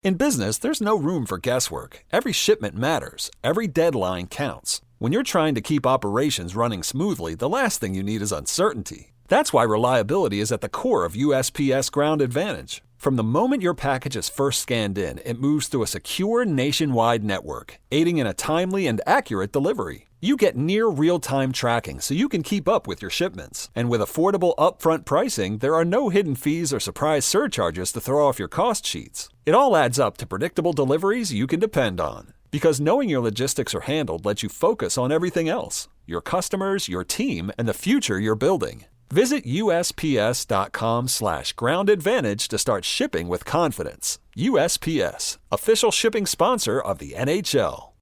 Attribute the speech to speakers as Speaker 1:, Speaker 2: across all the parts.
Speaker 1: In business, there's no room for guesswork. Every shipment matters. Every deadline counts. When you're trying to keep operations running smoothly, the last thing you need is uncertainty. That's why reliability is at the core of USPS Ground Advantage. From the moment your package is first scanned in, it moves through a secure nationwide network, aiding in a timely and accurate delivery. You get near real-time tracking so you can keep up with your shipments. And with affordable upfront pricing, there are no hidden fees or surprise surcharges to throw off your cost sheets. It all adds up to predictable deliveries you can depend on. Because knowing your logistics are handled lets you focus on everything else: your customers, your team, and the future you're building. Visit USPS.com/Ground Advantage to start shipping with confidence. USPS, official shipping sponsor of the NHL.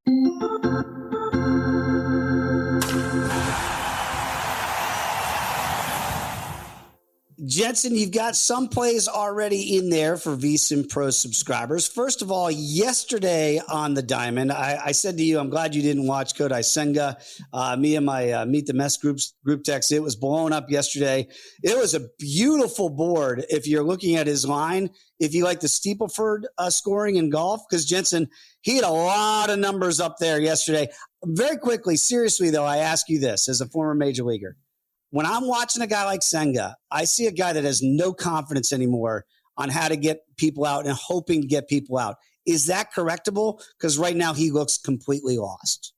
Speaker 2: Jensen, you've got some plays already in there for VSiN Pro subscribers. First of all, yesterday on the Diamond, I said to you, I'm glad you didn't watch Kodai Senga. Me and my Meet the Mess group text, it was blowing up yesterday. It was a beautiful board if you're looking at his line. If you like the Steepleford scoring in golf, because Jensen, he had a lot of numbers up there yesterday. Very quickly, seriously, though, I ask you this as a former major leaguer. When I'm watching a guy like Senga, I see a guy that has no confidence anymore on how to get people out and hoping to get people out. Is that correctable? Because right now he looks completely lost.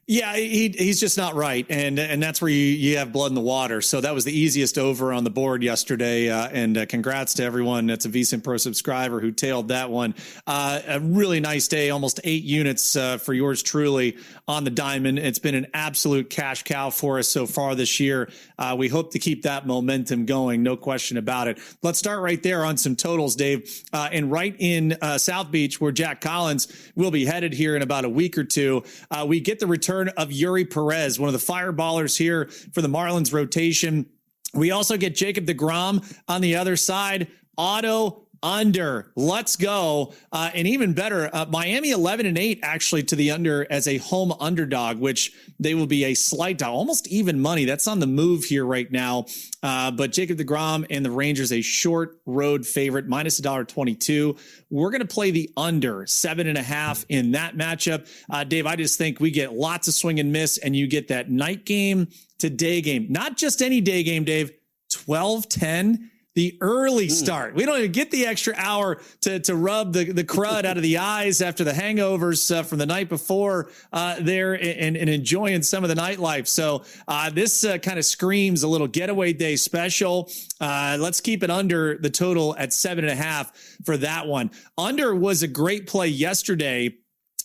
Speaker 3: Yeah, he's just not right. And that's where you have blood in the water. So that was the easiest over on the board yesterday. And congrats to everyone that's a VSiN Pro subscriber who tailed that one. A really nice day, almost 8 units for yours truly on the Diamond. It's been an absolute cash cow for us so far this year. We hope to keep that momentum going. No question about it. Let's start right there on some totals, Dave. And right in South Beach, where Jack Collins will be headed here in about a week or two, we get the return of Yuri Perez, one of the fireballers here for the Marlins rotation. We also get Jacob deGrom on the other side. Auto under. Let's go. And even better, Miami 11-8 actually to the under as a home underdog, which they will be a slight, almost even money. That's on the move here right now. But Jacob deGrom and the Rangers, a short road favorite, minus $1.22. We're going to play the under 7.5 in that matchup. Dave, I just think we get lots of swing and miss, and you get that night game to day game. Not just any day game, Dave. 12-10. The early start. We don't even get the extra hour to rub the crud out of the eyes after the hangovers from the night before there and enjoying some of the nightlife. So this kind of screams a little getaway day special. Let's keep it under the total at 7.5 for that one. Under was a great play yesterday.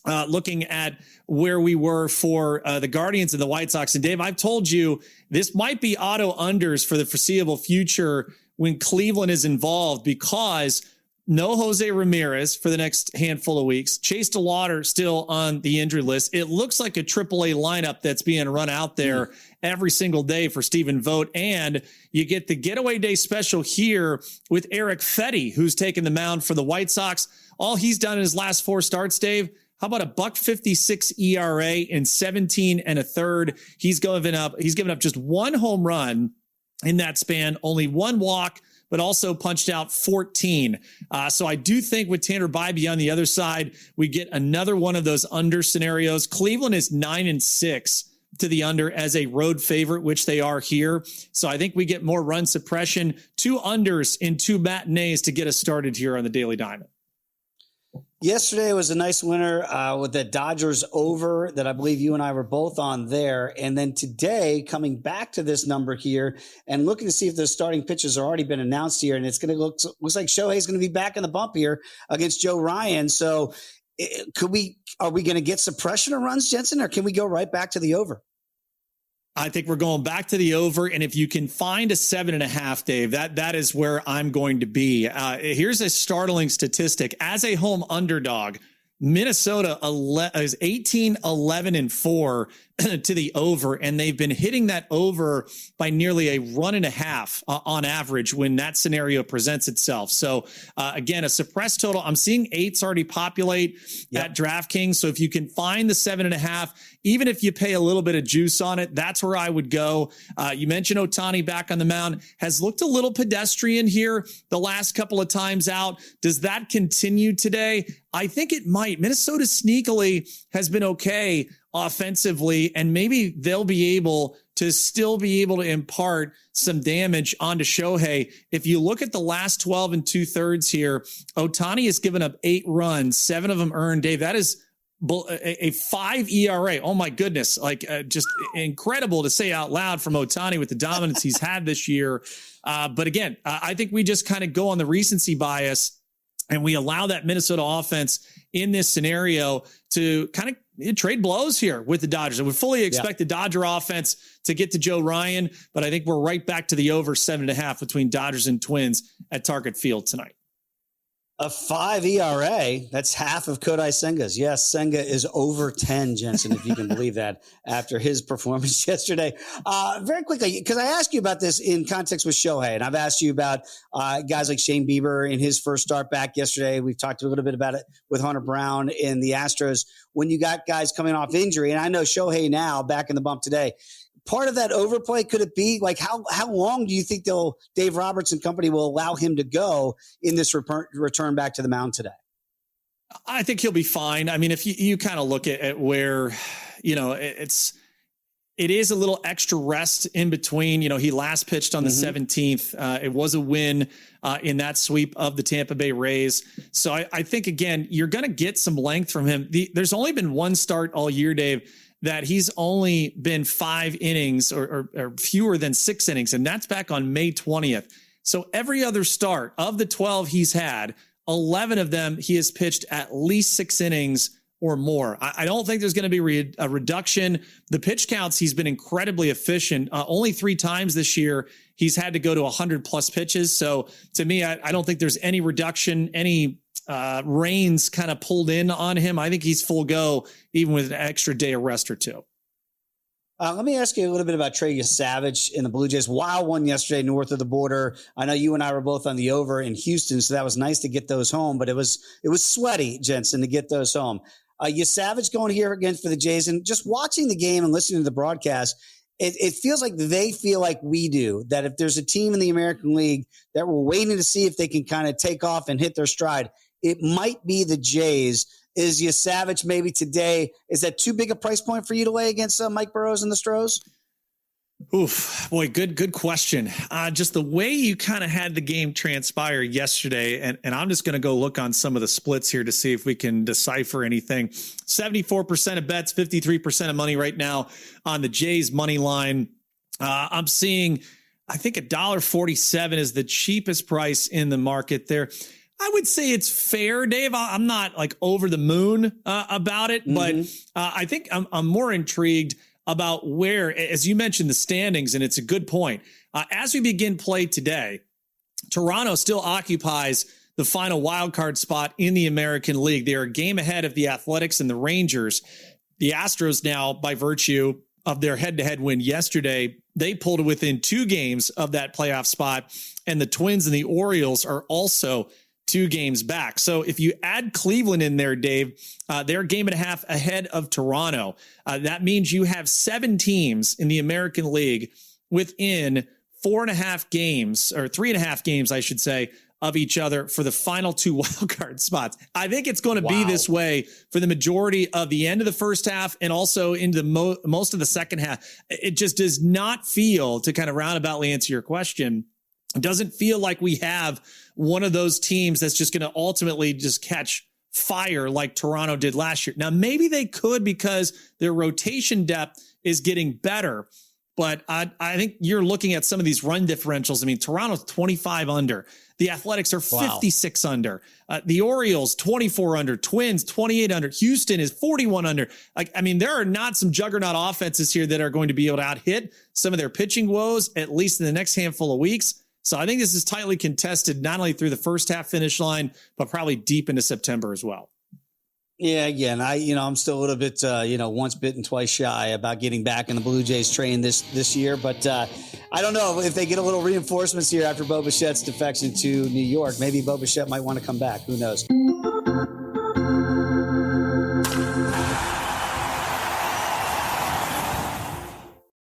Speaker 3: Looking at where we were for the Guardians and the White Sox. And Dave, I've told you this might be auto unders for the foreseeable future when Cleveland is involved, because no Jose Ramirez for the next handful of weeks. Chase DeLauder still on the injury list. It looks like a AAA lineup that's being run out there every single day for Stephen Vogt. And you get the getaway day special here with Eric Fetty, who's taken the mound for the White Sox. All he's done in his last 4 starts, Dave, how about a $1.56 ERA in 17 1/3? He's given up just 1 home run in that span, only 1 walk, but also punched out 14. So I do think with Tanner Bybee on the other side, we get another one of those under scenarios. Cleveland is 9-6 to the under as a road favorite, which they are here. So I think we get more run suppression. 2 unders in 2 matinees to get us started here on the Daily Diamond.
Speaker 2: Yesterday was a nice winner with the Dodgers over that I believe you and I were both on there. And then today, coming back to this number here and looking to see if the starting pitchers have already been announced here. And it's going to looks like Shohei's going to be back in the bump here against Joe Ryan. So are we going to get suppression of runs, Jensen, or can we go right back to the over?
Speaker 3: I think we're going back to the over. And if you can find a 7.5, Dave, that is where I'm going to be. Here's a startling statistic. As a home underdog, Minnesota is 18-11-4 to the over, and they've been hitting that over by nearly a run and a half on average when that scenario presents itself. So again, a suppressed total. I'm seeing 8s already populate at DraftKings. So if you can find the 7.5, even if you pay a little bit of juice on it, that's where I would go. You mentioned Ohtani back on the mound, has looked a little pedestrian here the last couple of times out. Does that continue today? I think it might. Minnesota sneakily has been okay offensively, and maybe they'll be able to still be able to impart some damage onto Shohei. If you look at the last 12 and 2/3 here, Ohtani has given up 8 runs, 7 of them earned. Dave, that is a 5 ERA. Oh my goodness. Just incredible to say out loud from Ohtani with the dominance he's had this year. But again, I think we just kind of go on the recency bias and we allow that Minnesota offense in this scenario to kind of trade blows here with the Dodgers. I would fully expect the Dodger offense to get to Joe Ryan, but I think we're right back to the over 7.5 between Dodgers and Twins at Target Field tonight.
Speaker 2: A 5 ERA, that's half of Kodai Senga's. Yes, Senga is over 10, Jensen, if you can believe that, after his performance yesterday. Very quickly, because I asked you about this in context with Shohei, and I've asked you about guys like Shane Bieber in his first start back yesterday. We've talked a little bit about it with Hunter Brown in the Astros. When you got guys coming off injury, and I know Shohei now back in the bump today, part of that overplay, could it be like how long do you think Dave Roberts and company will allow him to go in this return back to the mound today?
Speaker 3: I think he'll be fine. I mean, if you kind of look at where, it is a little extra rest in between. He last pitched on the 17th. It was a win in that sweep of the Tampa Bay Rays. So I think, again, you're going to get some length from him. There's only been one start all year, Dave, that he's only been 5 innings or fewer than 6 innings, and that's back on May 20th. So every other start of the 12 he's had, 11 of them he has pitched at least 6 innings or more. I don't think there's going to be a reduction. The pitch counts, he's been incredibly efficient. Only 3 times this year he's had to go to 100+ pitches. So to me, I don't think there's any reduction, any reins kind of pulled in on him. I think he's full go, even with an extra day of rest or 2.
Speaker 2: Let me ask you a little bit about Trey Savage in the Blue Jays. Wild one yesterday north of the border. I know you and I were both on the over in Houston, so that was nice to get those home, but it was sweaty, Jensen, to get those home. Savage going here again for the Jays, and just watching the game and listening to the broadcast, it feels like they feel like we do, that if there's a team in the American League that we're waiting to see if they can kind of take off and hit their stride, it might be the Jays. Is Savage maybe today, is that too big a price point for you to lay against Mike Burrows and the Stros?
Speaker 3: Oof, boy, good question. Just the way you kind of had the game transpire yesterday, and I'm just going to go look on some of the splits here to see if we can decipher anything. 74% of bets, 53% of money right now on the Jays money line. I'm seeing, I think $1.47 is the cheapest price in the market there. I would say it's fair, Dave. I'm not like over the moon about it, but I think I'm more intrigued about where, as you mentioned, the standings, and it's a good point. As we begin play today, Toronto still occupies the final wild card spot in the American League. They are a game ahead of the Athletics and the Rangers. The Astros now, by virtue of their head-to-head win yesterday, they pulled within 2 games of that playoff spot, and the Twins and the Orioles are also 2 games back. So if you add Cleveland in there, Dave, they're a game and a half ahead of Toronto. That means you have 7 teams in the American League within 4.5 games, or 3.5 games, I should say, of each other for the final 2 wildcard spots. I think it's going to be this way for the majority of the end of the first half and also into most of the second half. It just does not feel, to kind of roundaboutly answer your question, it doesn't feel like we have one of those teams that's just going to ultimately just catch fire like Toronto did last year. Now, maybe they could because their rotation depth is getting better, but I think you're looking at some of these run differentials. I mean, Toronto's 25 under. The Athletics are 56 under. The Orioles, 24 under. Twins, 28 under. Houston is 41 under. There are not some juggernaut offenses here that are going to be able to out-hit some of their pitching woes, at least in the next handful of weeks. So I think this is tightly contested, not only through the first half finish line, but probably deep into September as well.
Speaker 2: Yeah, again, I'm still a little bit, once bitten, twice shy about getting back in the Blue Jays train this year. But I don't know if they get a little reinforcements here after Bo Bichette's defection to New York. Maybe Bo Bichette might want to come back. Who knows?